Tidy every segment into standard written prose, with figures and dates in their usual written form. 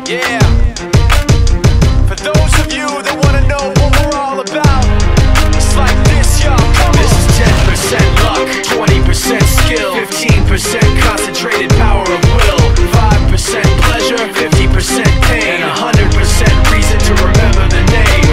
Yeah. For those of you that wanna know what we're all about, it's like this, y'all. This is 10% luck, 20% skill, 15% concentrated power of will, 5% pleasure, 50% pain, and 100% reason to remember the name.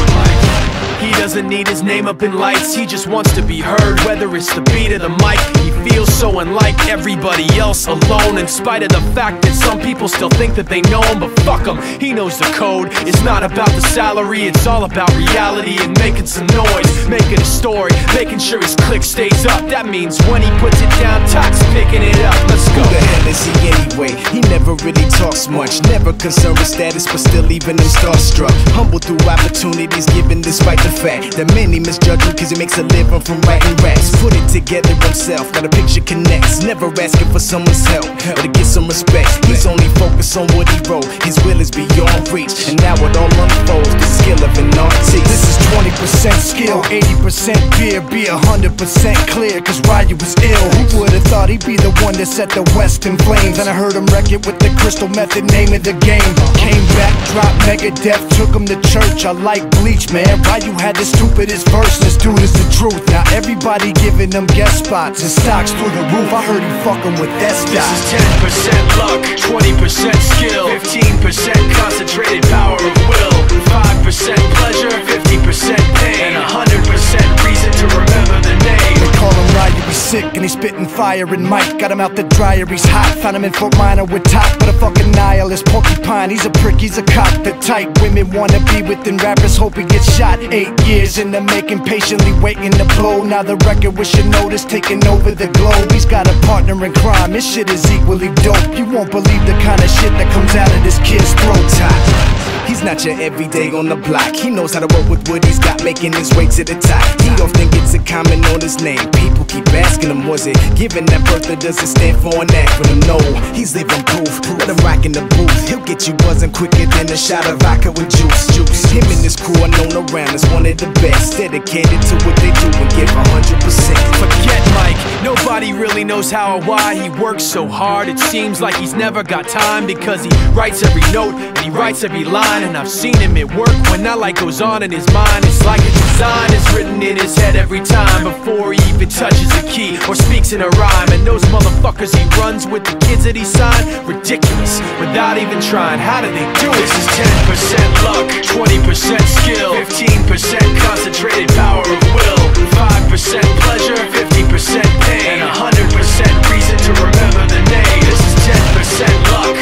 He doesn't need his name up in lights, he just wants to be heard, whether it's the beat of the mic. He feels so unlike everybody else, alone, in spite of the fact that some people still think that they know him. But fuck him, he knows the code. It's not about the salary, it's all about reality and making some noise, making a story, making sure his click stays up. That means when he puts it down, Tox picking it up. Let's go. Who the hell is he anyway? He never really talks much, never concerned with status, but still leaving him starstruck. Humble through opportunities given despite the fact that many misjudge him cause he makes a living from writing raps. Put it together himself, now the picture connects, never asking for someone's help or to get some respect. He's only focused on what he wrote, his will is beyond reach, and now it all unfolds, the skill of an artist. This is 20% skill, 80% fear, be 100% clear, cause Ryu was ill. Who would've thought he'd be the one that set the West in flames? And I heard him wreck it with the Crystal Method, name of the game. Came back, dropped Megadeth, took him to church. I like Bleach, man. Ryu had the stupidest verse, this dude is the truth. Now everybody giving them guest spots and stocks through the roof. I heard he fucking with that stock. This is 10% luck, 20% skill, 15% concentrated power of will, 5% pleasure, 50% pain, and 100% reason to remember the name. They call him Ryu, he's sick and he's spitting fire. And Mike got him out the dryer, he's hot. Found him in Fort Minor with top, but a fucking nihilist porcupine. He's a prick, he's a cock. The type women wanna be within rappers, hope he gets shot. 8 years in the making, patiently waiting to blow. Now the record with your notice taking over the globe. He's got a partner in crime, his shit is equally dope. You won't believe the kind of shit that comes out of this kid's throat. He's not your everyday on the block. He knows how to work with what he's got, making his way to the top. He often gets a comment on his name. People keep asking him, was it given that birth or does it stand for an acronym? No, he's living proof. Let him rock in the booth. He'll get you buzzing quicker than a shot of vodka with juice. Him and his crew are known around as one of the best, dedicated to what they do and give 100%. Forget Mike, nobody really knows how or why he works so hard. It seems like he's never got time, because he writes every note and he writes every line. And I've seen him at work when that light goes on in his mind. It's like a design is written in his head every time, before he even touches a key or speaks in a rhyme. And those motherfuckers he runs with, the kids that he signed, ridiculous, without even trying. How do they do it? This is 10% luck, 20% skill, 15% concentrated power of will, 5% pleasure, 50% pain, and 100% reason to remember the name. This is 10% luck,